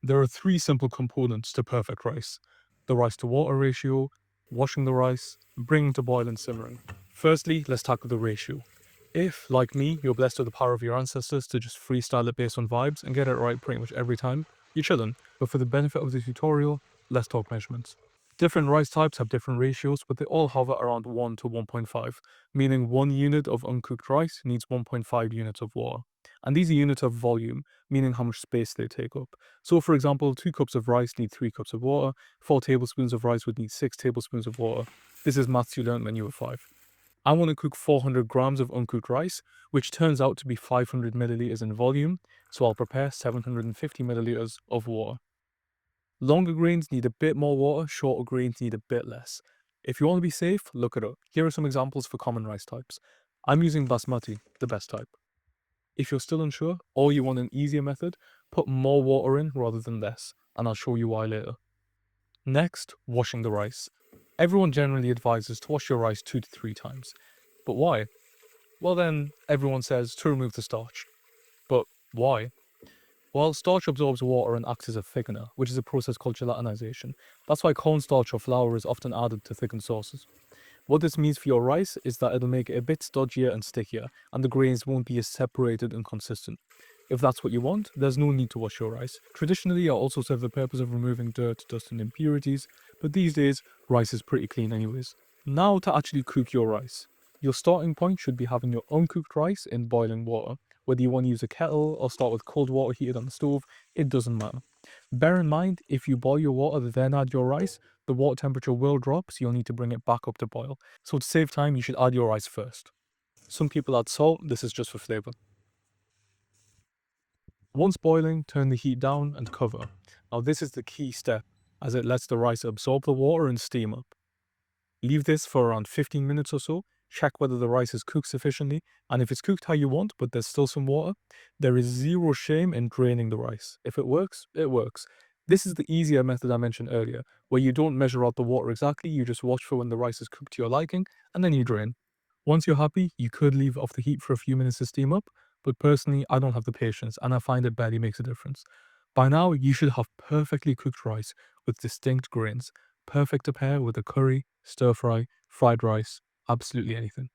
There are three simple components to perfect rice: the rice to water ratio, washing the rice, bringing to boil and simmering. Firstly, let's tackle the ratio. If, like me, you're blessed with the power of your ancestors to just freestyle it based on vibes and get it right pretty much every time, you're chillin'. But for the benefit of the tutorial, let's talk measurements. Different rice types have different ratios, but they all hover around 1 to 1.5, meaning 1 unit of uncooked rice needs 1.5 units of water. And these are units of volume, meaning how much space they take up. So, for example, 2 cups of rice need 3 cups of water, 4 tablespoons of rice would need 6 tablespoons of water. This is maths you learned when you were 5. I want to cook 400 grams of uncooked rice, which turns out to be 500 milliliters in volume, so I'll prepare 750 milliliters of water. Longer grains need a bit more water, shorter grains need a bit less. If you want to be safe, look it up. Here are some examples for common rice types. I'm using basmati, the best type. If you're still unsure, or you want an easier method, put more water in rather than less, and I'll show you why later. Next, washing the rice. Everyone generally advises to wash your rice 2 to 3 times. But why? Well then, everyone says to remove the starch. But why? Well, starch absorbs water and acts as a thickener, which is a process called gelatinization. That's why cornstarch or flour is often added to thicken sauces. What this means for your rice is that it'll make it a bit stodgier and stickier, and the grains won't be as separated and consistent. If that's what you want, there's no need to wash your rice. Traditionally, it also served the purpose of removing dirt, dust, and impurities, but these days, rice is pretty clean anyways. Now to actually cook your rice. Your starting point should be having your uncooked rice in boiling water. Whether you want to use a kettle or start with cold water heated on the stove, it doesn't matter. Bear in mind, if you boil your water then add your rice, the water temperature will drop, so you'll need to bring it back up to boil. So to save time, you should add your rice first. Some people add salt, this is just for flavor. Once boiling, turn the heat down and cover. Now this is the key step, as it lets the rice absorb the water and steam up. Leave this for around 15 minutes or so, check whether the rice is cooked sufficiently, and if it's cooked how you want but there's still some water, there is zero shame in draining the rice. If it works, it works. This is the easier method I mentioned earlier, where you don't measure out the water exactly, you just watch for when the rice is cooked to your liking, and then you drain. Once you're happy, you could leave it off the heat for a few minutes to steam up, but personally, I don't have the patience, and I find it barely makes a difference. By now, you should have perfectly cooked rice with distinct grains, perfect to pair with a curry, stir fry, fried rice, absolutely anything.